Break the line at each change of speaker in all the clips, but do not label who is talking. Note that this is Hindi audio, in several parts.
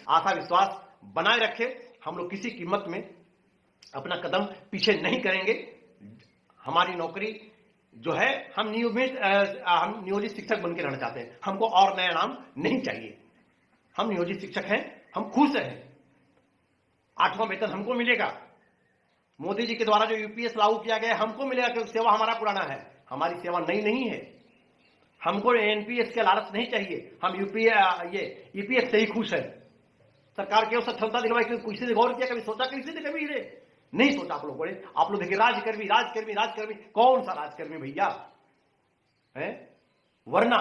आशा विश्वास बनाए रखे। हम लोग किसी कीमत में अपना कदम पीछे नहीं करेंगे। हमारी नौकरी जो है, हम नियोजित शिक्षक बन के रहना चाहते हैं। हमको और नया नाम नहीं चाहिए। हम नियोजित शिक्षक हैं, हम खुश हैं। 8वां वेतन हमको मिलेगा। मोदी जी के द्वारा जो यूपीएस लागू किया गया है, हमको मिलेगा क्योंकि सेवा हमारा पुराना है। हमारी सेवा नई नहीं है। हमको एनपीएस के लालच नहीं चाहिए। हम ईपीएफ से ही खुश है। सरकार केवल सक्षमता दिलवाई, किसी ने गौर किया, कभी सोचा किसी ने, कभी नहीं सोचा आप लोगों ने। आप लोग देखिए, राजकर्मी राजकर्मी राजकर्मी, कौन सा राजकर्मी भैया है? वरना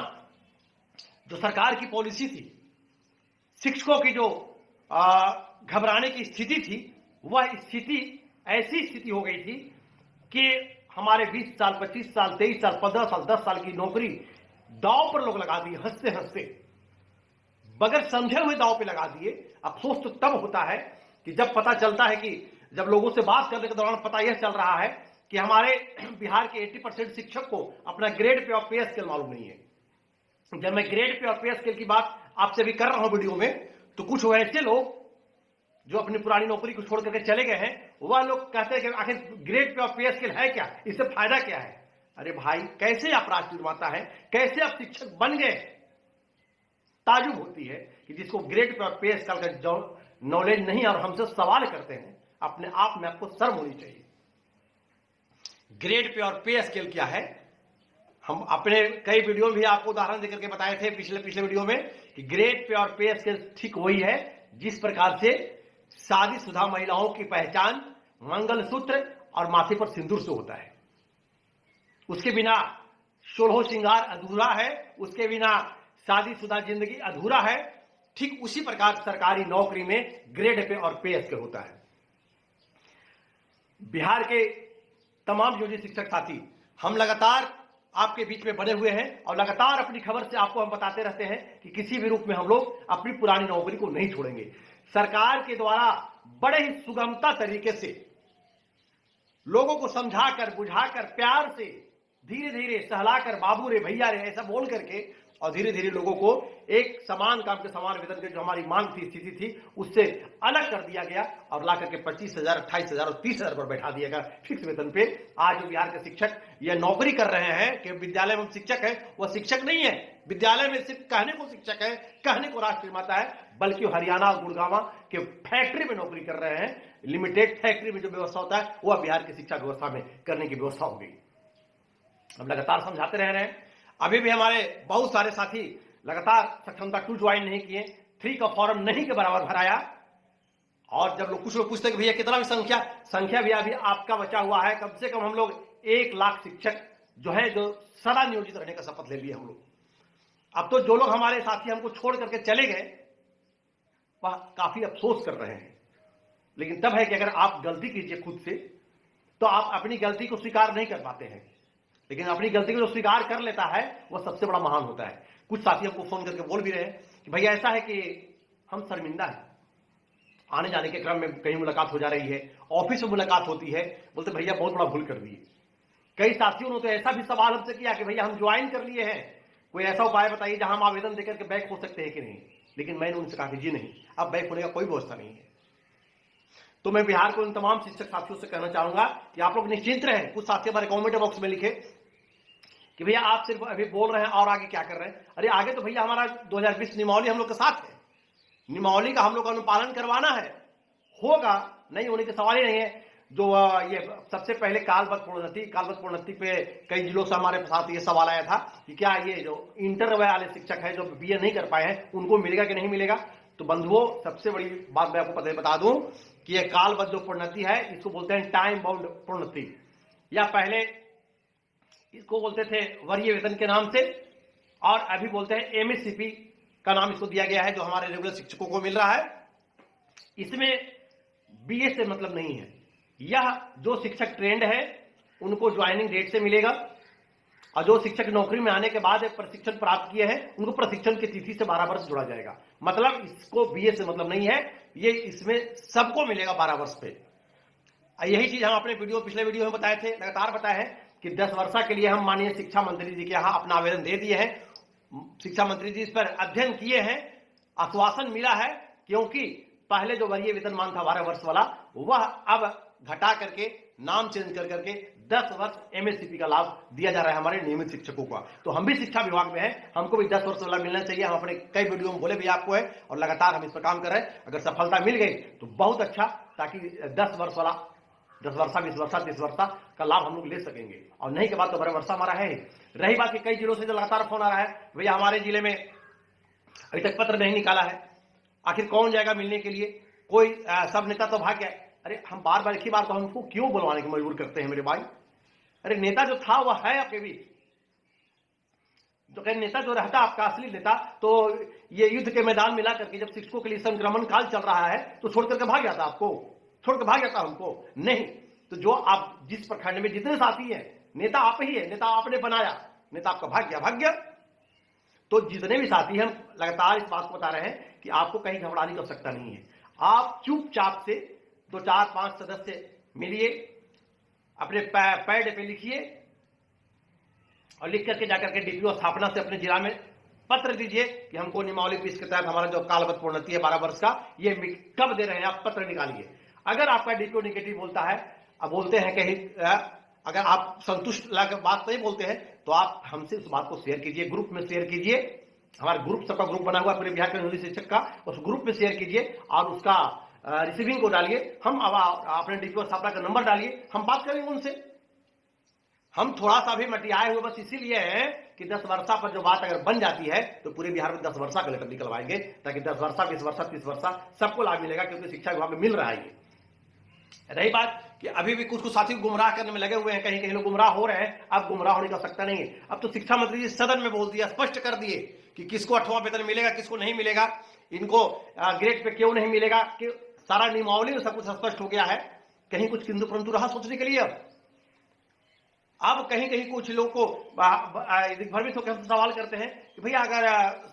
जो सरकार की पॉलिसी थी, शिक्षकों की जो घबराने की स्थिति थी, वह स्थिति ऐसी स्थिति हो गई थी कि हमारे 20 साल 25 साल 23 साल 15 साल 10 साल की नौकरी दांव पर लोग लगा दिए, हंसते हंसते, बगैर समझे हुए दांव पे लगा दिए। अफसोस तो तब होता है कि जब पता चलता है कि जब लोगों से बात करने के दौरान पता यह चल रहा है कि हमारे बिहार के 80% शिक्षक को अपना ग्रेड पे और पे स्केल मालूम नहीं है। जब मैं ग्रेड पे और पे स्केल की बात आपसे भी कर रहा हूं वीडियो में, तो कुछ ऐसे लोग जो अपनी पुरानी नौकरी को छोड़ करके चले गए हैं, वह लोग कहते हैं कि आखिर ग्रेड पे और पे स्केल है क्या, इससे फायदा क्या है? अरे भाई, कैसे आप राष्ट्र निर्माता है, कैसे आप शिक्षक बन गए? ताजुब होती है कि जिसको ग्रेड पे और पे स्केल का नॉलेज नहीं और हमसे सवाल करते हैं, अपने आप में आपको शर्म होनी चाहिए। ग्रेड पे और पे स्केल क्या है? हम अपने कई वीडियो में भी आपको उदाहरण देकर के बताए थे पिछले वीडियो में कि ग्रेड पे और पे स्केल ठीक वही है जिस प्रकार से शादीशुदा महिलाओं की पहचान मंगलसूत्र और माथे पर सिंदूर से होता है। उसके बिना सोलह श्रृंगार अधूरा है, उसके बिना शादीशुदा जिंदगी अधूरा है। ठीक उसी प्रकार सरकारी नौकरी में ग्रेड पे और पे स्केल होता है। बिहार के तमाम नियोजित शिक्षक साथी, हम लगातार आपके बीच में बने हुए हैं और लगातार अपनी खबर से आपको हम बताते रहते हैं कि किसी भी रूप में हम लोग अपनी पुरानी नौकरी को नहीं छोड़ेंगे। सरकार के द्वारा बड़े ही सुगमता तरीके से लोगों को समझाकर, बुझाकर, प्यार से, धीरे धीरे सहलाकर, बाबू रे, भैया रे, ऐसा बोल करके और धीरे धीरे लोगों को एक समान काम के समान वेतन की जो हमारी मांग थी, स्थिति थी, उससे अलग कर दिया गया और ला करके 25,000, 28,000 और 30,000 पर बैठा दिया गया फिक्स वेतन पे। आज जो बिहार के शिक्षक यह नौकरी कर रहे हैं कि विद्यालय में शिक्षक है, वह शिक्षक नहीं है। विद्यालय में सिर्फ कहने को शिक्षक है, कहने को राष्ट्र निर्माता है, बल्कि हरियाणा और गुड़गांव के फैक्ट्री में नौकरी कर रहे हैं। लिमिटेड फैक्ट्री में जो व्यवस्था होता है वह बिहार की शिक्षा व्यवस्था में करने की व्यवस्था हो गई। हम लगातार समझाते रह रहे हैं। अभी भी हमारे बहुत सारे साथी लगातार सक्षमता 2 ज्वाइन नहीं किए, 3 का फॉर्म नहीं के बराबर भराया। और जब कुछ लोग पूछते हैं कि भैया कितना भी संख्या भी अभी आपका बचा हुआ है, कम से कम हम लोग 1 लाख शिक्षक जो है, जो सदा नियोजित रहने का शपथ ले लिए हम लोग। अब तो जो लोग हमारे साथी हमको छोड़ करके चले गए, वह काफी अफसोस कर रहे हैं। लेकिन तब है कि अगर आप गलती कीजिए खुद से, तो आप अपनी गलती को स्वीकार नहीं कर पाते हैं। लेकिन अपनी गलती को जो स्वीकार कर लेता है वह सबसे बड़ा महान होता है। कुछ साथी हमको फोन करके बोल भी रहे हैं कि भैया ऐसा है कि हम शर्मिंदा हैं, आने जाने के क्रम में कहीं मुलाकात हो जा रही है, ऑफिस में मुलाकात होती है, बोलते भैया बहुत बड़ा भूल कर दिए। कई साथियों ने तो ऐसा भी सवाल हमसे किया कि भैया हम ज्वाइन कर लिए हैं, कोई ऐसा उपाय बताइए जहां हम आवेदन देकर के बैक हो सकते हैं कि नहीं। लेकिन मैंने उनसे कहा कि जी नहीं, अब बैक होने का कोई व्यवस्था नहीं है। तो मैं बिहार को इन तमाम शिक्षक साथियों से कहना चाहूंगा कि आप लोग निश्चिंत रहें। कुछ साथी हमारे कमेंट बॉक्स में लिखे कि भैया आप सिर्फ अभी बोल रहे हैं और आगे क्या कर रहे हैं। अरे आगे तो भैया हमारा 2020 नियमावली हम लोग के साथ है, नियमावली का हम लोग का अनुपालन करवाना है, होगा, नहीं होने के सवाल ही नहीं है। जो ये सबसे पहले कालबद्ध प्रोन्नति पे कई जिलों से हमारे साथ ये सवाल आया था कि क्या ये जो इंटर वाले शिक्षक है जो बीए नहीं कर पाए हैं उनको मिलेगा कि नहीं मिलेगा। तो बंधुओं, सबसे बड़ी बात मैं आपको बता दूं कि ये कालबद्ध जो प्रोन्नति है, इसको बोलते हैं टाइम बाउंड प्रोन्नति, या पहले इसको बोलते थे वरीय वेतन के नाम से, और अभी बोलते हैं एमएससीपी का नाम इसको दिया गया है, जो हमारे रेगुलर शिक्षकों को मिल रहा है। इसमें बीए से मतलब नहीं है। यह जो शिक्षक ट्रेंड है उनको ज्वाइनिंग डेट से मिलेगा, और जो शिक्षक नौकरी में आने के बाद प्रशिक्षण प्राप्त किए हैं उनको प्रशिक्षण की तिथि से 12 वर्ष जोड़ा जाएगा। मतलब इसको बीए से मतलब नहीं है, ये इसमें सबको मिलेगा 12 वर्ष पे। यही चीज हम अपने पिछले वीडियो में बताए थे, लगातार बताए हैं कि 10 वर्ष के लिए हम माननीय शिक्षा मंत्री जी के यहाँ अपना आवेदन दे दिए हैं। शिक्षा मंत्री जी इस पर अध्ययन किए हैं, आश्वासन मिला है क्योंकि पहले जो वरीय वेतनमान था 12 वर्ष वाला, वह अब घटा करके नाम चेंज कर करके 10 वर्ष एमएससीपी का लाभ दिया जा रहा है हमारे नियमित शिक्षकों का। तो हम भी शिक्षा विभाग में हैं, हमको भी 10 वर्ष वाला मिलना चाहिए। हम अपने कई वीडियो में बोले भी आपको है, और लगातार हम इस पर काम कर रहे हैं। अगर सफलता मिल गई तो बहुत अच्छा, ताकि 10 वर्ष वाला 10 वर्षा 20 वर्षा 30 वर्षा का लाभ हम लोग ले सकेंगे। और नहीं के बाद तो 12 वर्षा हमारा है। रही बात कि कई जिलों से जो लगातार फोन आ रहा है, भैया हमारे जिले में अभी तक पत्र नहीं निकाला है, आखिर कौन जाएगा मिलने के लिए, कोई सब नेता तो भाग गया। अरे हम बार बार एक ही बार तो हमको क्यों बुलवाने की मजबूर करते हैं मेरे भाई? अरे नेता जो था वह है आपके बीच, तो कहीं नेता जो रहता आपका असली नेता, तो ये युद्ध के मैदान में ला करके जब शिक्षकों के लिए संक्रमण काल चल रहा है तो छोड़ करके भाग जाता, आपको छोड़ कर भाग जाता हमको नहीं। तो जो आप जिस प्रखंड में जितने साथी हैं, नेता आप ही है, नेता आपने बनाया, नेता आपका भाग गया। तो जितने भी साथी हम लगातार इस बात को बता रहे हैं कि आपको कहीं घबराने की आवश्यकता नहीं है। आप चुपचाप से 2 4 5 सदस्य मिलिए, अपने पैड पे लिखिए और लिख करके जाकर के डीपीओ स्थापना से अपने जिला में पत्र दीजिए कि हमको नियमावली 20 के तहत हमारा जो कालबद्ध प्रोन्नति है 12 वर्ष का, ये कब दे रहे हैं, आप पत्र निकालिए। अगर आपका डीपीओ निगेटिव बोलता है, अब बोलते हैं कहीं, अगर आप संतुष्ट बात नहीं बोलते हैं तो आप हमसे उस बात को शेयर कीजिए, ग्रुप में शेयर कीजिए। हमारा ग्रुप, सबका ग्रुप बना हुआ है पूरे बिहार के नियोजित शिक्षक का, उस ग्रुप में शेयर कीजिए और उसका रिसीविंग को डालिए। हम अब अपने डीपीओ स्थापना का नंबर डालिए, हम बात करेंगे उनसे। हम थोड़ा सा भी मटियाए हुए बस इसीलिए है कि 10 वर्षा पर जो बात अगर बन जाती है तो पूरे बिहार में 10 वर्षा का लेकर निकलवाएंगे, ताकि 10 वर्षा 20 वर्षा 30 वर्षा सबको लाभ मिलेगा, क्योंकि शिक्षा विभाग में मिल रहा है ये। रही बात कि अभी भी कुछ साथी गुमराह करने में लगे हुए हैं, कहीं कहीं लोग गुमराह हो रहे हैं, अब गुमराह होने की आवश्यकता नहीं है। अब तो शिक्षा मंत्री जी सदन में बोल दिया, स्पष्ट कर दिए कि किसको 8वां वेतन मिलेगा, किसको नहीं मिलेगा, इनको ग्रेड पे क्यों नहीं मिलेगा, कि सारा नियमावली में सब कुछ स्पष्ट हो गया है। कहीं कुछ किंतु परंतु रहा सोचने के लिए। अब कहीं कहीं कुछ लोग को भ्रमित होकर हमसे सवाल करते हैं कि भैया अगर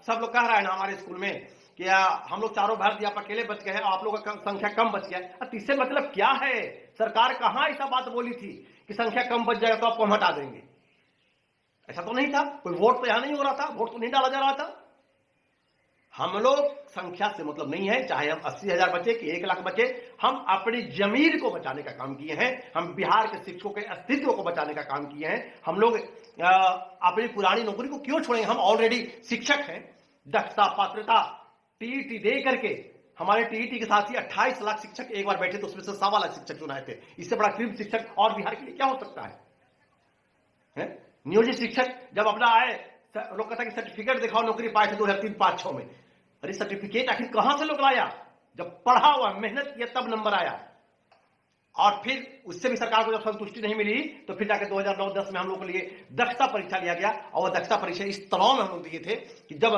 सब लोग कह रहा है ना हमारे स्कूल में कि हम लोग चारों भर दिया, आप अकेले बच गए हैं, आप लोगों का संख्या कम बच गया, अब इससे मतलब क्या है? सरकार कहां ऐसा बात बोली थी कि संख्या कम बच जाएगा तो आपको हम हटा देंगे? ऐसा तो नहीं था, कोई वोट तो यहां नहीं हो रहा था, वोट तो नहीं डाला जा रहा था। हम लोग संख्या से मतलब नहीं है, चाहे हम 80,000 बचे कि 1 लाख बचे, हम अपनी जमीर को बचाने का काम किए हैं। हम बिहार के शिक्षकों के अस्तित्व को बचाने का काम किए हैं। हम लोग अपनी पुरानी नौकरी को क्यों छोड़ेंगे? हम ऑलरेडी शिक्षक हैं, दक्षता पात्रता टीईटी दे करके हमारे टीईटी के साथ ही 28 लाख शिक्षक एक बार बैठे, तो उसमें से 1.25 लाख शिक्षक चुनाए थे। इससे बड़ा क्रीम शिक्षक और बिहार के लिए क्या हो सकता है? नियोजित शिक्षक जब अपना आए, लोग कहता है कि सर्टिफिकेट दिखाओ, नौकरी पाए थे 2003-5-6 में। अरे सर्टिफिकेट आखिर कहां से लोग लाया? जब पढ़ा हुआ मेहनत किया तब नंबर आया। और फिर उससे भी सरकार को जब संतुष्टि नहीं मिली तो फिर जाकर 2009-10 में हम लोग के लिए दक्षता परीक्षा लिया गया। और वह दक्षता परीक्षा इस तनाव में हम लोग दिए थे कि जब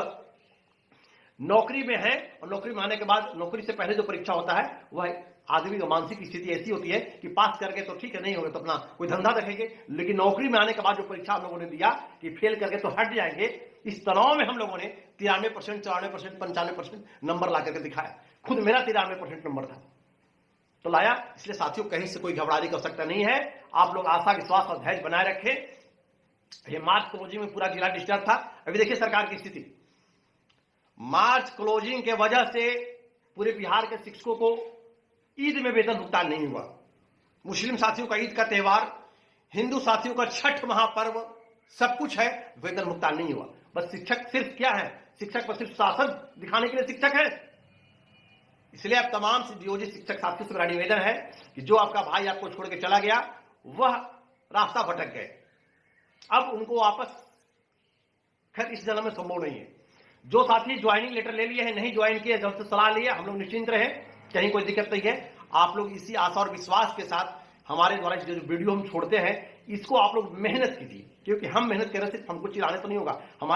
नौकरी में है और नौकरी में आने के बाद नौकरी से पहले जो परीक्षा होता है वह आदमी का मानसिक स्थिति ऐसी होती है कि पास करके तो ठीक है, नहीं होगा तो अपना कोई धंधा रखेंगे, लेकिन नौकरी में आने के बाद जो परीक्षा हम लोगों ने दिया कि फेल करके तो हट जाएंगे, इस तनाव में हम लोगों ने 93%, 94%, 95% नंबर ला करके दिखाया। खुद मेरा 93% नंबर था तो लाया। इसलिए साथियों कहीं से कोई घबराने की आवश्यकता नहीं है। आप लोग आशा, विश्वास और धैर्य बनाए रखें। ये मार्च क्लोजिंग में पूरा जिला डिस्टर्ब था। अभी देखिए सरकार की स्थिति, मार्च क्लोजिंग के वजह से पूरे बिहार के शिक्षकों को ईद में वेतन भुगतान नहीं हुआ। मुस्लिम साथियों का ईद का त्योहार, हिंदू साथियों का छठ महापर्व, सब कुछ है, वेतन भुगतान नहीं हुआ। बस शिक्षक सिर्फ क्या है? शिक्षक बस सिर्फ शासन दिखाने के लिए शिक्षक है। इसलिए अब तमाम नियोजित शिक्षक साथियों से मेरा निवेदन है कि जो आपका भाई आपको छोड़ के चला गया वह रास्ता भटक गए, अब उनको वापस खैर इस जन्म में संभव नहीं है। जो साथी ज्वाइनिंग लेटर ले लिए हैं, नहीं ज्वाइन किए, जब से सलाह लिया, हम लोग निश्चिंत रहे, कहीं कोई दिक्कत नहीं है। आप लोग इसी आशा और विश्वास के साथ हमारे द्वारा जो वीडियो हम छोड़ते हैं इसको आप लोग मेहनत कीजिए, क्योंकि हम मेहनत कर रहे, सिर्फ हमको चिल्लाने तो नहीं होगा। हमारे